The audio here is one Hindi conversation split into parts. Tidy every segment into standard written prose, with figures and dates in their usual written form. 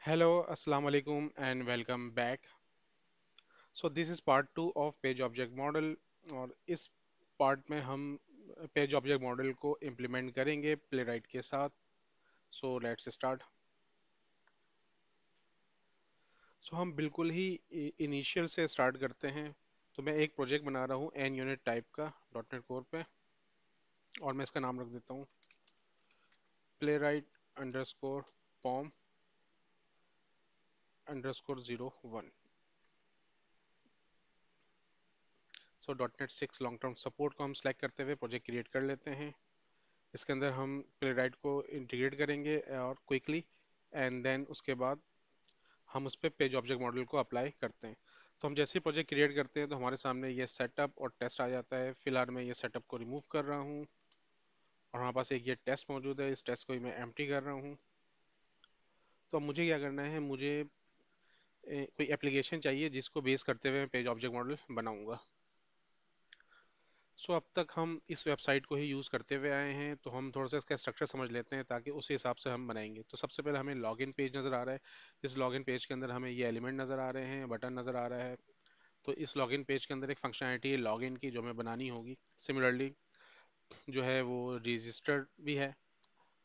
Hello, Assalamu alaikum, and welcome back. So this is part two of page object model और इस पार्ट में हम पेज ऑब्जेक्ट मॉडल को इम्प्लीमेंट करेंगे प्लेराइट के साथ. So let's start. सो हम बिल्कुल ही इनिशियल से स्टार्ट करते हैं. तो मैं एक प्रोजेक्ट बना रहा हूँ एन यूनिट टाइप का डॉट नेट कोर पे, और मैं इसका नाम रख देता हूँ प्लेराइट अंडरस्कोर पॉम अंडरस्कोर 01. सो .NET 6 लॉन्ग टर्म सपोर्ट को हम सेलेक्ट करते हुए प्रोजेक्ट क्रिएट कर लेते हैं. इसके अंदर हम प्लेराइट को इंटीग्रेट करेंगे और क्विकली, एंड देन उसके बाद हम उस पर पेज ऑब्जेक्ट मॉडल को अप्लाई करते हैं. तो हम जैसे ही प्रोजेक्ट क्रिएट करते हैं तो हमारे सामने ये सेटअप और टेस्ट आ जाता है. फिलहाल मैं ये सेटअप को रिमूव कर रहा हूँ और हमारे पास एक ये टेस्ट मौजूद है. इस टेस्ट को ही मैं एम्प्टी कर रहा हूँ. तो अब मुझे क्या करना है, मुझे कोई एप्लीकेशन चाहिए जिसको बेस करते हुए मैं पेज ऑब्जेक्ट मॉडल बनाऊंगा. सो अब तक हम इस वेबसाइट को ही यूज़ करते हुए आए हैं, तो हम थोड़ा सा इसका स्ट्रक्चर समझ लेते हैं ताकि उसी हिसाब से हम बनाएंगे. तो सबसे पहले हमें लॉगिन पेज नज़र आ रहा है. इस लॉगिन पेज के अंदर हमें ये एलिमेंट नज़र आ रहे हैं, बटन नज़र आ रहा है. तो इस लॉगिन पेज के अंदर एक फंक्शनैलिटी है लॉगिन की, जो हमें बनानी होगी. सिमिलरली जो है वो रजिस्टर्ड भी है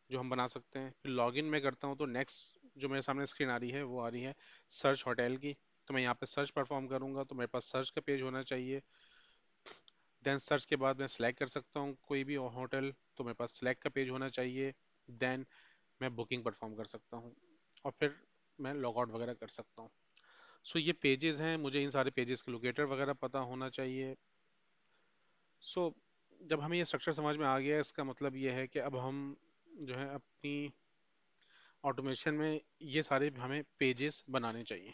जो हम बना सकते हैं. फिर लॉगिन में करता हूँ तो नेक्स्ट जो मेरे सामने स्क्रीन आ रही है वो आ रही है सर्च होटल की. तो मैं यहाँ पे सर्च परफॉर्म करूंगा तो मेरे पास सर्च का पेज होना चाहिए. देन सर्च के बाद मैं सिलेक्ट कर सकता हूँ कोई भी होटल, तो मेरे पास सिलेक्ट का पेज होना चाहिए. देन मैं बुकिंग परफॉर्म कर सकता हूँ और फिर मैं लॉग आउट वगैरह कर सकता हूँ. सो ये पेजेस हैं, मुझे इन सारे पेजेस के लोकेटर वगैरह पता होना चाहिए. सो जब हमें ये स्ट्रक्चर समझ में आ गया, इसका मतलब ये है कि अब हम जो है अपनी ऑटोमेशन में ये सारे हमें पेजेस बनाने चाहिए.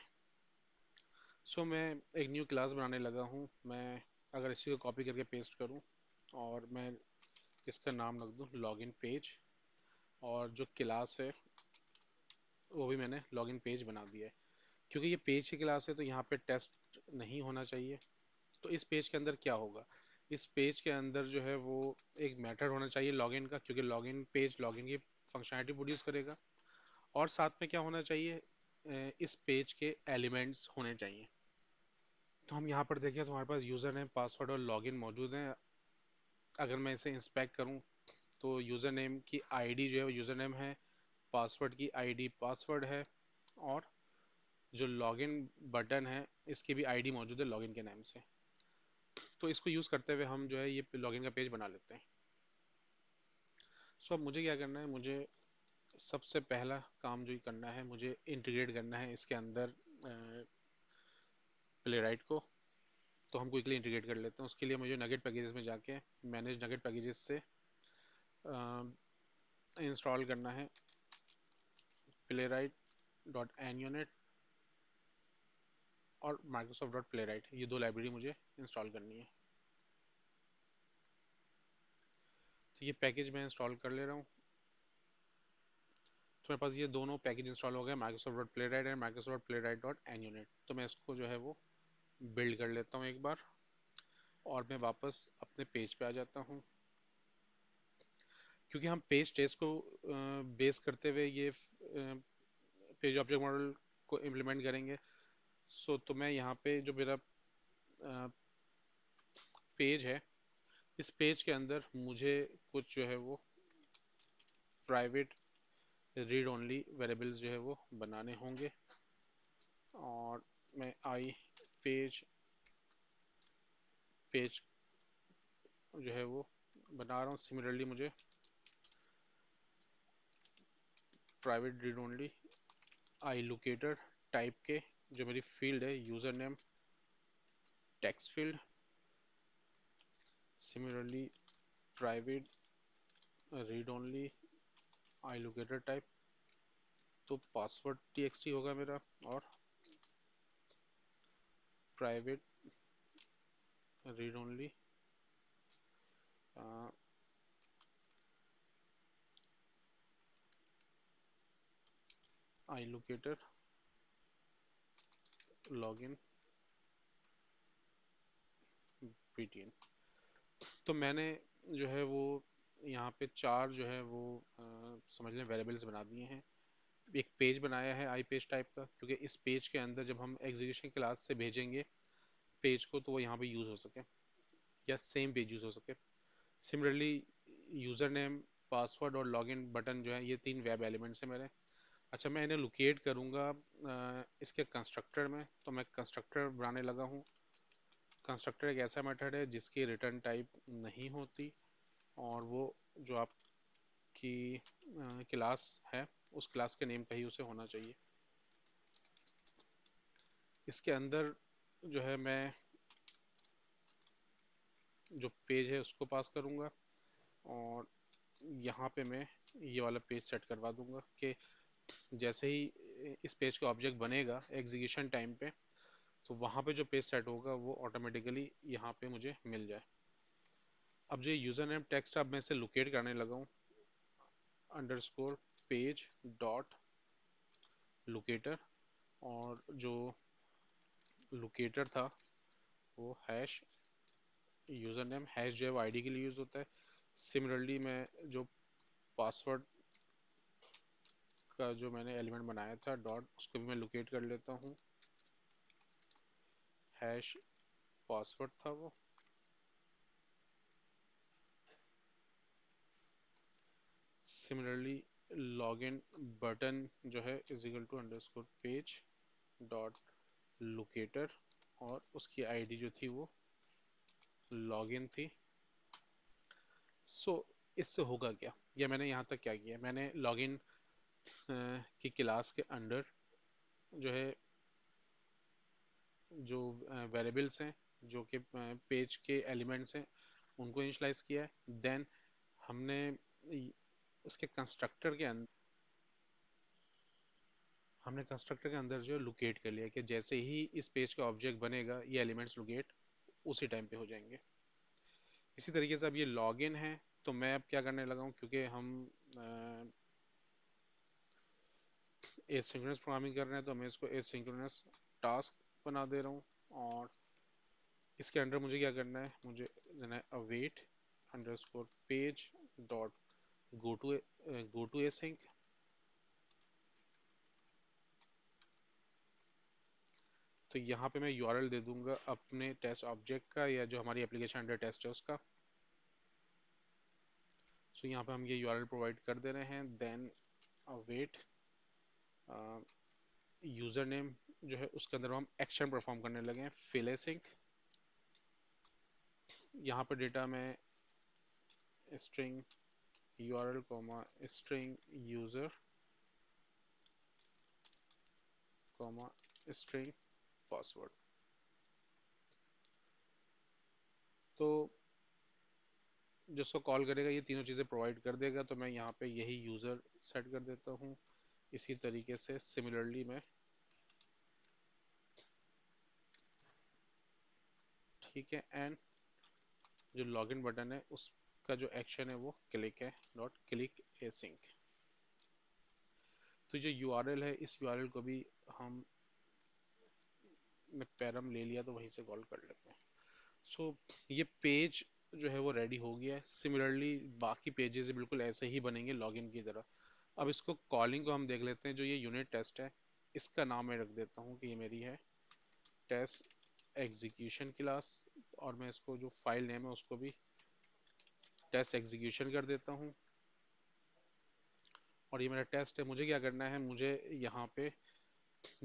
सो मैं एक न्यू क्लास बनाने लगा हूँ. मैं अगर इसी को कॉपी करके पेस्ट करूँ और मैं इसका नाम रख दूँ लॉगिन पेज, और जो क्लास है वो भी मैंने लॉगिन पेज बना दिया है. क्योंकि ये पेज की क्लास है तो यहाँ पे टेस्ट नहीं होना चाहिए. तो इस पेज के अंदर क्या होगा, इस पेज के अंदर जो है वो एक मेथड होना चाहिए लॉगिन का, क्योंकि लॉगिन पेज लॉगिन की फंक्शनैलिटी प्रोड्यूस करेगा. और साथ में क्या होना चाहिए, इस पेज के एलिमेंट्स होने चाहिए. तो हम यहाँ पर देखें तो हमारे पास यूज़र नेम पासवर्ड और लॉगिन मौजूद हैं. अगर मैं इसे इंस्पेक्ट करूँ तो यूज़र नेम की आईडी जो है वो यूज़र नेम है, पासवर्ड की आईडी पासवर्ड है, और जो लॉगिन बटन है इसकी भी आईडी मौजूद है लॉगिन के नाम से. तो इसको यूज़ करते हुए हम जो है ये लॉगिन का पेज बना लेते हैं. सो अब मुझे क्या करना है, मुझे सबसे पहला काम जो करना है, मुझे इंटीग्रेट करना है इसके अंदर प्लेराइट को. तो हम क्विकली इंटीग्रेट कर लेते हैं. उसके लिए मुझे नगेट पैकेजेस में जाके मैनेज नगेट पैकेजेस से इंस्टॉल करना है प्लेराइट डॉट एन यूनिट और माइक्रोसॉफ्ट डॉट प्लेराइट. ये दो लाइब्रेरी मुझे इंस्टॉल करनी है. तो ये पैकेज मैं इंस्टॉल कर ले रहा हूँ. तो मेरे पास ये दोनों पैकेज इंस्टॉल हो गए, Microsoft dot Playwright and Microsoft Playwright dot NUnit. तो मैं इसको जो है वो बिल्ड कर लेता हूँ एक बार, और मैं वापस अपने पेज पे आ जाता हूँ. क्योंकि हम पेज टेस्ट को बेस करते हुए ये पेज ऑब्जेक्ट मॉडल को इम्प्लीमेंट करेंगे. तो मैं यहाँ पे जो मेरा पेज है, इस पेज के अंदर मुझे कुछ जो है वो प्राइवेट रीड ओनली वेरिएबल्स जो है वो बनाने होंगे. और मैं आई पेज पेज जो है वो बना रहा हूँ. सिमिलरली मुझे private read only I locator type के जो मेरी फील्ड है user name text field. Similarly private read only I locator type, तो पासवर्ड टी होगा मेरा, और private read only I locator login ptn. तो मैंने जो है वो यहाँ पे चार जो है वो समझ लें वेरिएबल्स बना दिए हैं. एक पेज बनाया है आई पेज टाइप का, क्योंकि इस पेज के अंदर जब हम एग्जीक्यूशन क्लास से भेजेंगे पेज को तो वो यहाँ पे यूज हो सके, या सेम पेज यूज हो सके। सिमिलरली यूजर नेम, पासवर्ड और लॉगिन बटन जो है ये तीन वेब एलिमेंट्स हैं मेरे। अच्छा, मैं इन्हें लोकेट करूंगा इसके कंस्ट्रक्टर में, तो मैं कंस्ट्रक्टर बनाने लगा हूँ। कंस्ट्रक्टर एक ऐसा मेथड है जिसकी रिटर्न टाइप नहीं होती, और वो जो आपकी क्लास है उस क्लास के नेम का ही उसे होना चाहिए। इसके अंदर जो है मैं जो पेज है उसको पास करूंगा, और यहाँ पे मैं ये वाला पेज सेट करवा दूंगा कि जैसे ही इस पेज का ऑब्जेक्ट बनेगा एग्जीक्यूशन टाइम पे, तो वहाँ पे जो पेज सेट होगा वो ऑटोमेटिकली यहाँ पे मुझे मिल जाए। अब जो यूजर नेम टेक्स्ट अब मैं इसे लोकेट करने लगा हूँ, अंडरस्कोर पेज डॉट लोकेटर, और जो लोकेटर था वो हैश यूजर नेम, हैश जो है वो आईडी के लिए यूज होता है। सिमिलरली मैं जो पासवर्ड का जो मैंने एलिमेंट बनाया था डॉट, उसको भी मैं लोकेट कर लेता हूँ, हैश पासवर्ड था वो। सिमिलरली लॉगिन बटन जो है is equal to underscore page dot locator, और उसकी आईडी जो थी वो लॉगिन थी। सो इससे होगा क्या, या मैंने यहाँ तक क्या किया, मैंने लॉगिन की क्लास के अंडर जो है जो वेरिएबल्स हैं जो कि पेज के एलिमेंट्स हैं उनको इनिशलाइज किया है। देन हमने उसके कंस्ट्रक्टर के अंदर जो लोकेट कर लिया कि जैसे ही इस पेज का ऑब्जेक्ट बनेगा ये एलिमेंट्स लोकेट उसी टाइम पे हो जाएंगे। इसी तरीके से अब ये लॉगिन है, तो मैं अब क्या करने लगा हूँ, क्योंकि हम एसिंक्रोनस प्रोग्रामिंग कर रहे हैं तो मैं इसको एसिंक्रोनस टास्क बना दे रहा हूँ। और इसके अंदर मुझे क्या करना है, मुझे देना है await underscore page dot go to async. तो यहाँ पे मैं यूआरएल दे दूंगा अपने टेस्ट ऑब्जेक्ट का, या जो हमारी एप्लीकेशन अंडर टेस्ट है उसका। सो यहाँ पे हम ये यूआरएल प्रोवाइड कर दे रहे हैं। देन अवेट यूजर नेम जो है उसके अंदर हम एक्शन परफॉर्म करने लगे हैं, फिल एसिंक। यहाँ पे डेटा में string URL comma string user comma string password. तो जिसको कॉल करेगा ये तीनों चीज़ें प्रोवाइड कर देगा, तो मैं यहाँ पे यही यूज़र सेट कर देता हूँ। इसी तरीके से सिमिलरली मैं, ठीक है, एंड जो लॉगिन बटन है उसका जो एक्शन है वो क्लिक है डॉट क्लिक एसिंक। तो जो यूआरएल है इस यूआरएल को भी हम ने पैरम ले लिया तो वहीं से कॉल कर लेते हैं। सो ये पेज जो है वो रेडी हो गया है। सिमिलरली बाकी पेजेस बिल्कुल ऐसे ही बनेंगे लॉगिन की तरह। अब इसको कॉलिंग को हम देख लेते हैं। जो ये यूनिट टेस्ट है इसका नाम मैं रख देता हूँ कि ये मेरी है टेस्ट एग्जीक्यूशन क्लास, और मैं इसको जो फाइल नेम है उसको भी टेस्ट एग्जीक्यूशन कर देता हूँ। और ये मेरा टेस्ट है। मुझे क्या करना है, मुझे यहाँ पे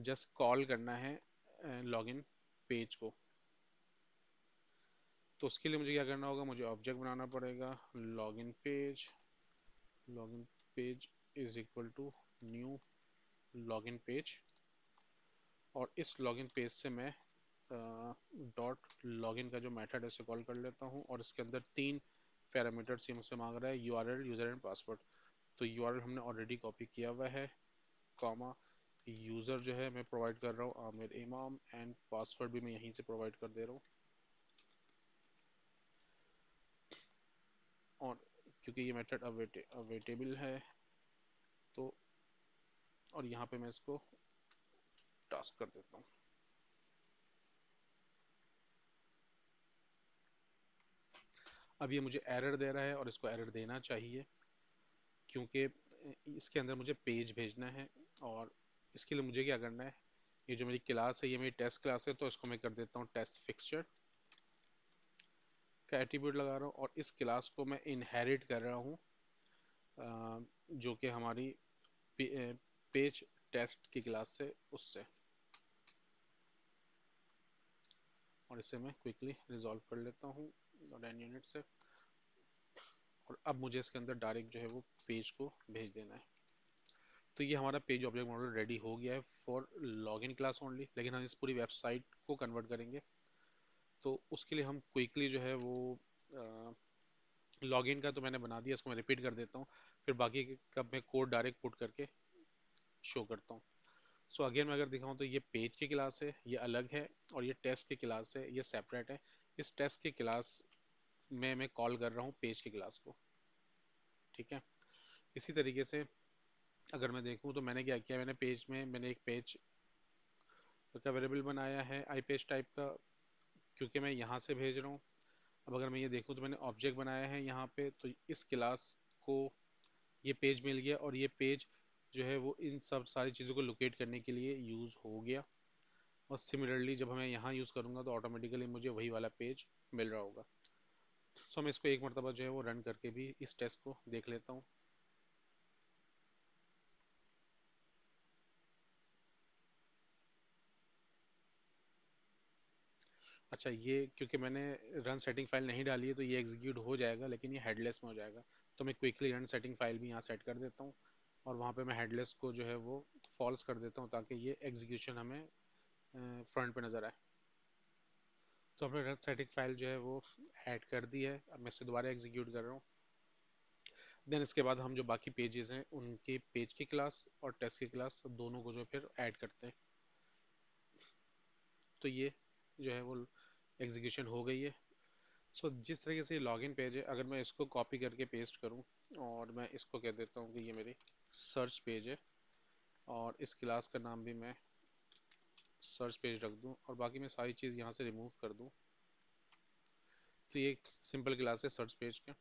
जस्ट कॉल करना है लॉगिन पेज को। तो उसके लिए मुझे क्या करना होगा, मुझे ऑब्जेक्ट बनाना पड़ेगा login page. Login page is equal to new login page, और इस लॉगिन पेज से मैं डॉट लॉगिन का जो मेथड है उसे कॉल कर लेता हूँ, और इसके अंदर तीन पैरामीटर्स ये मुझसे मांग रहा है, यूआरएल यूजर एंड पासवर्ड। तो यूआरएल हमने ऑलरेडी कॉपी किया हुआ है, कॉमा यूजर जो है मैं प्रोवाइड कर रहा हूँ आमिर इमाम, एंड पासवर्ड भी मैं यहीं से प्रोवाइड कर दे रहा हूँ। और क्योंकि ये मेथड अवेटेबल है तो, और यहाँ पे मैं इसको टास्क कर देता हूँ। अब ये मुझे एरर दे रहा है और इसको एरर देना चाहिए। क्योंकि इसके अंदर मुझे पेज भेजना है। और इसके लिए मुझे क्या करना है, ये जो मेरी क्लास है ये मेरी टेस्ट क्लास है, तो इसको मैं कर देता हूँ टेस्ट फिक्सचर का एट्रीब्यूट लगा रहा हूँ, और इस क्लास को मैं इनहेरिट कर रहा हूँ जो कि हमारी पेज टेस्ट की क्लास से, उससे। और इसे मैं क्विकली रिजॉल्व कर लेता हूँ .n यूनिट से। और अब मुझे इसके अंदर डायरेक्ट जो है वो पेज को भेज देना है। तो ये हमारा पेज ऑब्जेक्ट मॉडल रेडी हो गया है फॉर लॉगिन क्लास ओनली, लेकिन हम इस पूरी वेबसाइट को कन्वर्ट करेंगे। तो उसके लिए हम क्विकली जो है वो लॉगिन का तो मैंने बना दिया, इसको मैं रिपीट कर देता हूँ, फिर बाकी का मैं कोड डायरेक्ट पुट करके शो करता हूँ। सो अगेन मैं अगर दिखाऊँ तो ये पेज की क्लास है, ये अलग है, और ये टेस्ट की क्लास है, ये सेपरेट है। इस टेस्ट की क्लास में मैं कॉल कर रहा हूँ पेज की क्लास को। ठीक है। इसी तरीके से अगर मैं देखूँ तो मैंने क्या किया, मैंने पेज में मैंने एक पेज का वेरिएबल बनाया है आई पेज टाइप का, क्योंकि मैं यहाँ से भेज रहा हूँ। अब अगर मैं ये देखूँ तो मैंने ऑब्जेक्ट बनाया है यहाँ पे, तो इस क्लास को ये पेज मिल गया, और ये पेज जो है वो इन सब सारी चीज़ों को लोकेट करने के लिए यूज़ हो गया। और सिमिलरली जब मैं यहाँ यूज़ करूँगा तो ऑटोमेटिकली मुझे वही वाला पेज मिल रहा होगा। सो मैं इसको एक मरतबा जो है वो रन करके भी इस टेस्ट को देख लेता हूँ। अच्छा, ये क्योंकि मैंने रन सेटिंग फाइल नहीं डाली है तो ये एग्जीक्यूट हो जाएगा, लेकिन ये हेडलेस में हो जाएगा। तो मैं क्विकली रन सेटिंग फाइल भी यहाँ सेट कर देता हूँ, और वहाँ पे मैं हेडलेस को जो है वो फॉल्स कर देता हूँ, ताकि ये एग्जीक्यूशन हमें फ्रंट पे नज़र आए। तो हमने रन सेटिंग फाइल जो है वो ऐड कर दी है। अब मैं इसे दोबारा एग्जीक्यूट कर रहा हूँ। देन इसके बाद हम जो बाकी पेजेस हैं उनके पेज की क्लास और टेस्ट की क्लास दोनों को जो है फिर ऐड करते हैं। तो ये जो है वो एग्जीक्यूशन हो गई है। सो जिस तरीके से लॉगिन पेज है, अगर मैं इसको कॉपी करके पेस्ट करूं, और मैं इसको कह देता हूं कि ये मेरी सर्च पेज है, और इस क्लास का नाम भी मैं सर्च पेज रख दूं, और बाकी मैं सारी चीज़ यहाँ से रिमूव कर दूं, तो ये एक सिंपल क्लास है सर्च पेज का।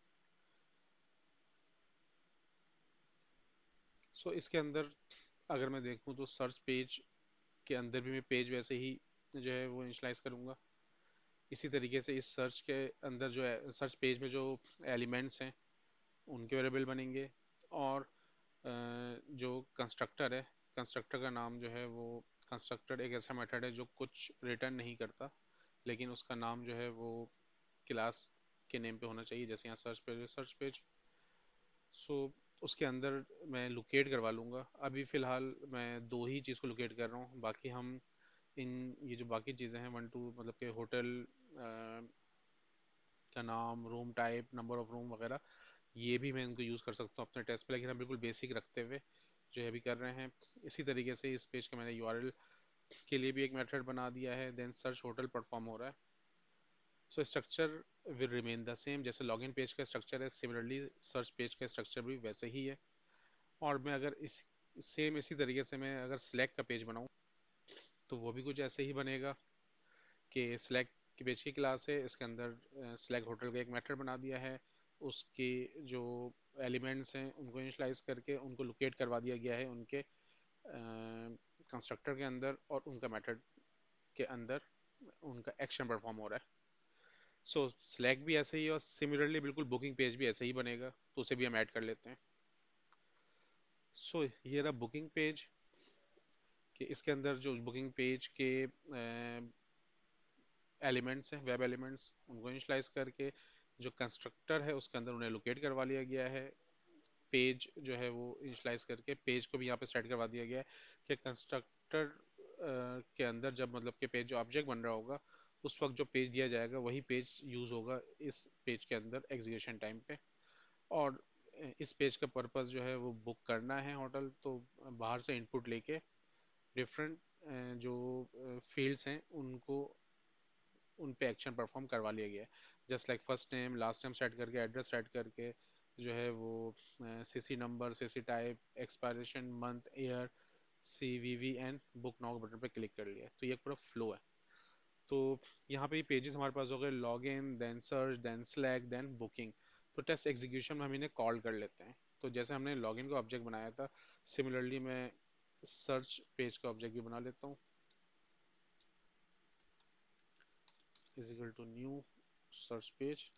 सो इसके अंदर अगर मैं देखूं तो सर्च पेज के अंदर भी मैं पेज वैसे ही जो है वो इनिशलाइज करूंगा। इसी तरीके से इस सर्च के अंदर जो है सर्च पेज में जो एलिमेंट्स हैं उनके वेरिएबल बनेंगे। और जो कंस्ट्रक्टर है, कंस्ट्रक्टर का नाम जो है वो, कंस्ट्रक्टर एक ऐसा मेथड है जो कुछ रिटर्न नहीं करता, लेकिन उसका नाम जो है वो क्लास के नेम पे होना चाहिए, जैसे यहाँ सर्च पेज है, सर्च पेज। सो उसके अंदर मैं लोकेट करवा लूँगा। अभी फ़िलहाल मैं दो ही चीज़ को लोकेट कर रहा हूँ, बाकी हम इन ये जो बाकी चीज़ें हैं वन टू मतलब कि होटल का नाम, room type, number of room वगैरह, ये भी मैं इनको यूज़ कर सकता हूँ अपने टेस्ट पे, लेकिन हम बिल्कुल बेसिक रखते हुए जो है अभी कर रहे हैं। इसी तरीके से इस पेज का मैंने यूआरएल के लिए भी एक मेथड बना दिया है। देन सर्च होटल परफॉर्म हो रहा है। So structure will remain the same, जैसे लॉगिन पेज का स्ट्रक्चर है, सिमिलरली सर्च पेज का स्ट्रक्चर भी वैसे ही है। और मैं अगर इस सेम इसी तरीके से मैं अगर सिलेक्ट का पेज बनाऊँ तो वो भी कुछ ऐसे ही बनेगा कि सिलेक्ट की पेज की क्लास है, इसके अंदर सिलेक्ट होटल का एक मेथड बना दिया है, उसके जो एलिमेंट्स हैं उनको इनिशलाइज करके उनको लोकेट करवा दिया गया है उनके कंस्ट्रक्टर के अंदर, और उनका मेथड के अंदर उनका एक्शन परफॉर्म हो रहा है। सो सिलेक्ट भी ऐसे ही, और सिमिलरली बिल्कुल बुकिंग पेज भी ऐसे ही बनेगा, तो उसे भी हम ऐड कर लेते हैं। सो ये रहा बुकिंग पेज, कि इसके अंदर जो बुकिंग पेज के एलिमेंट्स हैं, वेब एलिमेंट्स, उनको इनिशलाइज करके जो कंस्ट्रक्टर है उसके अंदर उन्हें लोकेट करवा लिया गया है। पेज जो है वो इनिशलाइज करके पेज को भी यहाँ पे सेट करवा दिया गया है कि कंस्ट्रक्टर के अंदर जब मतलब कि पेज जो ऑब्जेक्ट बन रहा होगा उस वक्त जो पेज दिया जाएगा वही पेज यूज होगा इस पेज के अंदर एग्जीक्यूशन टाइम पे। और इस पेज का पर्पस जो है वो बुक करना है होटल, तो बाहर से इनपुट लेके डिफरेंट जो फील्ड्स हैं उनको उन पे एक्शन परफॉर्म करवा लिया गया है। Just like first name last name set करके एड्रेस सेट करके जो है वो CC number, CC type, expiration month, year, C V V N, book now button पे क्लिक कर लिया, तो ये पूरा फ्लो है। तो यहाँ पे पेजेस हमारे पास हो गए, log in, then search, then select, then booking. तो टेस्ट एग्जीक्यूशन में हम इन्हें कॉल कर लेते हैं। तो जैसे हमने लॉगिन का ऑब्जेक्ट बनाया था, सिमिलरली मैं सर्च पेज का ऑब्जेक्ट भी बना लेता हूँ। Is equal to new search page.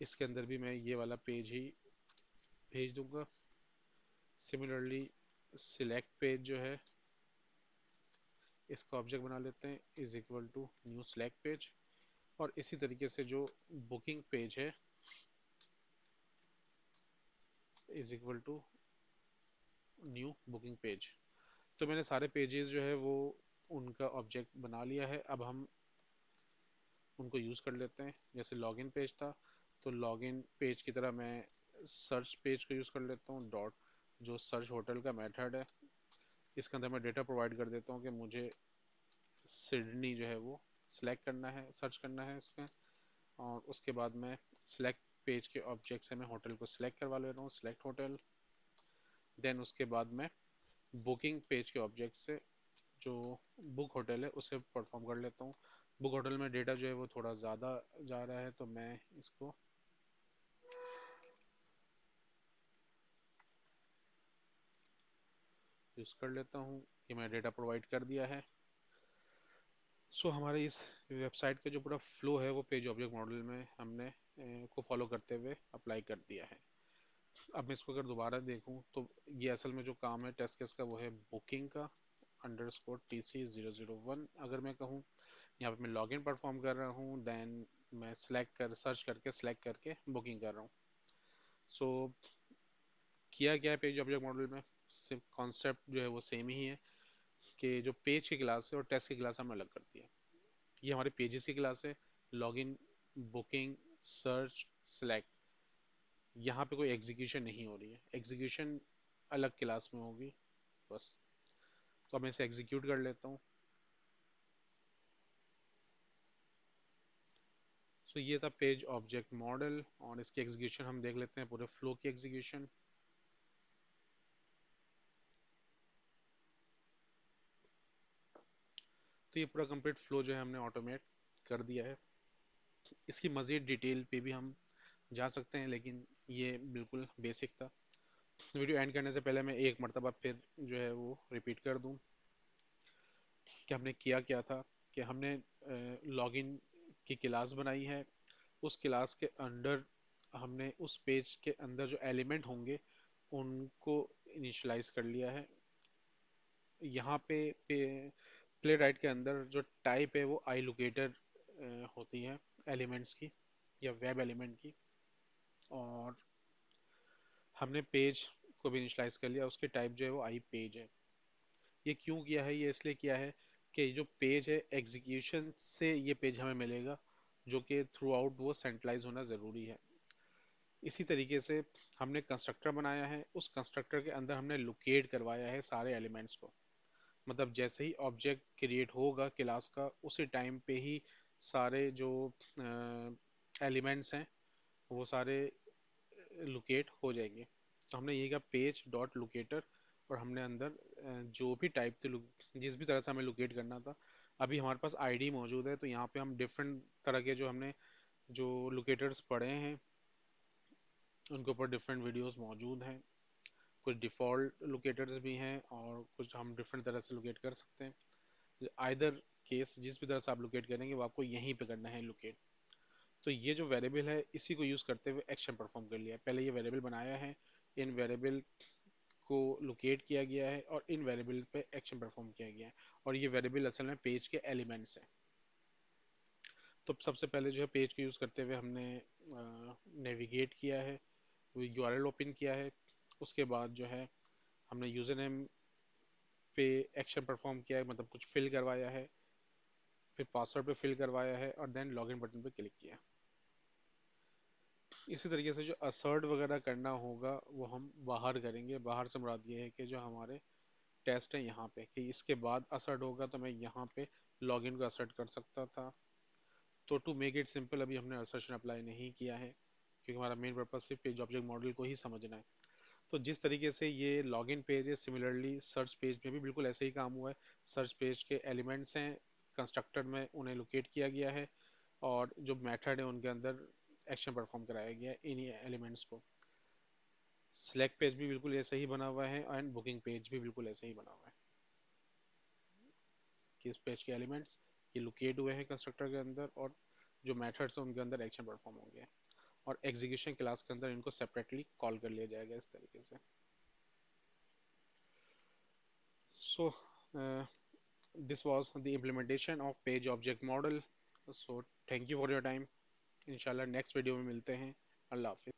इसके अंदर भी मैं ये वाला पेज ही भेज दूंगा। सिमिलरली सिलेक्ट पेज जो है, इसका ऑब्जेक्ट बना लेते हैं, is equal to new select page. और इसी तरीके से जो बुकिंग पेज है, is equal to new booking page. तो मैंने सारे पेजेस जो है वो उनका ऑब्जेक्ट बना लिया है। अब हम उनको यूज़ कर लेते हैं। जैसे लॉगिन पेज था, तो लॉगिन पेज की तरह मैं सर्च पेज को यूज़ कर लेता हूँ। डॉट जो सर्च होटल का मेथड है, इसके अंदर मैं डेटा प्रोवाइड कर देता हूँ कि मुझे सिडनी जो है वो सिलेक्ट करना है, सर्च करना है उसमें। और उसके बाद मैं सिलेक्ट पेज के ऑब्जेक्ट से मैं होटल को सिलेक्ट करवा ले रहा हूँ, सिलेक्ट होटल। देन उसके बाद मैं बुकिंग पेज के ऑब्जेक्ट से जो बुक होटल है उसे परफॉर्म कर लेता हूँ। बुक होटल में डेटा जो है वो थोड़ा ज़्यादा जा रहा है, तो मैं इसको यूज़ कर लेता हूँ। ये मैंने डेटा प्रोवाइड कर दिया है। सो हमारे इस वेबसाइट का जो पूरा फ्लो है वो पेज ऑब्जेक्ट मॉडल में हमने को फॉलो करते हुए अप्लाई कर दिया है। अब मैं इसको अगर दोबारा देखूं तो ये असल में जो काम है टेस्ट केस का वो है बुकिंग का अंडरस्कोर TC001। अगर मैं कहूँ यहाँ पे मैं लॉगिन परफॉर्म कर रहा हूँ, देन मैं सर्च करके सिलेक्ट करके बुकिंग कर रहा हूँ। सो किया गया है पेज ऑब्जेक्ट मॉडल में, सिर्फ कॉन्सेप्ट जो है वो सेम ही है कि जो पेज की क्लास है और टेस्ट की क्लास हमने अलग कर दिया है। ये हमारे पेजेस की क्लास है, लॉगिन, बुकिंग, सर्च, सिलेक्ट। यहाँ पे कोई एग्जीक्यूशन नहीं हो रही है, एग्जीक्यूशन अलग क्लास में होगी बस। तो अब मैं इसे एग्जीक्यूट कर लेता हूँ। सो ये था पेज ऑब्जेक्ट मॉडल, और इसकी एग्जीक्यूशन हम देख लेते हैं, पूरे फ्लो की एग्जीक्यूशन। तो ये पूरा कंप्लीट फ्लो जो है हमने ऑटोमेट कर दिया है। इसकी मज़ीद डिटेल पे भी हम जा सकते हैं, लेकिन ये बिल्कुल बेसिक था। वीडियो एंड करने से पहले मैं एक मरतबा फिर जो है वो रिपीट कर दूं कि हमने किया क्या था। कि हमने लॉगिन की क्लास बनाई है, उस क्लास के अंडर हमने उस पेज के अंदर जो एलिमेंट होंगे उनको इनिशियलाइज कर लिया है। यहाँ पे प्ले राइट के अंदर जो टाइप है वो आई लोकेटर होती है एलिमेंट्स की या वेब एलिमेंट की। और हमने पेज को भी इनिशियलाइज कर लिया, उसकी टाइप जो है वो आई पेज है। ये क्यों किया है? ये इसलिए किया है कि जो पेज है एग्जीक्यूशन से ये पेज हमें मिलेगा, जो कि थ्रू आउट वो सेंट्रलाइज होना ज़रूरी है। इसी तरीके से हमने कंस्ट्रक्टर बनाया है, उस कंस्ट्रक्टर के अंदर हमने लोकेट करवाया है सारे एलिमेंट्स को। मतलब जैसे ही ऑब्जेक्ट क्रिएट होगा क्लास का, उसी टाइम पे ही सारे जो एलिमेंट्स हैं वो सारे लोकेट हो जाएंगे। तो हमने ये कहा पेज डॉट लोकेटर, और हमने अंदर जो भी टाइप थे, जिस भी तरह से हमें लोकेट करना था, अभी हमारे पास आईडी मौजूद है, तो यहाँ पे हम डिफरेंट तरह के जो हमने जो लोकेटर्स पढ़े हैं उनके ऊपर डिफरेंट वीडियोस मौजूद हैं। कुछ डिफ़ॉल्ट लोकेटर्स भी हैं और कुछ हम डिफरेंट तरह से लोकेट कर सकते हैं। आइदर केस जिस भी तरह से आप लोकेट करेंगे वो आपको यहीं पे करना है लोकेट। तो ये जो वेरिएबल है इसी को यूज़ करते हुए एक्शन परफॉर्म कर लिया है। पहले ये वेरिएबल बनाया है, इन वेरिएबल को लोकेट किया गया है और इन वेरिएबल पे एक्शन परफॉर्म किया गया है। और ये वेरिएबल असल में पेज के एलिमेंट्स हैं। तो सबसे पहले जो है पेज को यूज़ करते हुए हमने नेविगेट किया है, यूआरएल ओपन किया है। उसके बाद जो है हमने यूज़र नेम पे एक्शन परफॉर्म किया है, मतलब कुछ फिल करवाया है, फिर पासवर्ड पे फिल करवाया है, और देन लॉगिन बटन पे क्लिक किया। इसी तरीके से जो असर्ट वगैरह करना होगा वो हम बाहर करेंगे। बाहर से मुराद ये है कि जो हमारे टेस्ट है यहाँ पे, कि इसके बाद असर्ट होगा तो मैं यहाँ पे लॉगिन को असर्ट कर सकता था। तो टू मेक इट सिंपल अभी हमने असर्शन अप्लाई नहीं किया है, क्योंकि हमारा मेन पर्पज सिर्फ पेज ऑब्जेक्ट मॉडल को ही समझना है। तो जिस तरीके से ये लॉगिन पेज है, सिमिलरली सर्च पेज में भी बिल्कुल ऐसे ही काम हुआ है। सर्च पेज के एलिमेंट्स हैं, कंस्ट्रक्टर में उन्हें लोकेट किया गया है, और जो मेथड है उनके अंदर एक्शन परफॉर्म कराया गया है इन्हीं एलिमेंट्स को। सिलेक्ट पेज भी बिल्कुल ऐसे ही बना हुआ है एंड बुकिंग पेज भी बिल्कुल ऐसे ही बना हुआ है कि इस पेज के एलिमेंट्स ये लोकेट हुए हैं कंस्ट्रक्टर के अंदर, और जो मेथड्स हैं उनके अंदर एक्शन परफॉर्म होंगे, और एग्जीक्यूशन क्लास के अंदर इनको सेपरेटली कॉल कर लिया जाएगा इस तरीके से. So this was the implementation of page object model. So thank you for your time. इंशाल्लाह नेक्स्ट वीडियो में मिलते हैं. अल्लाह हाफिज.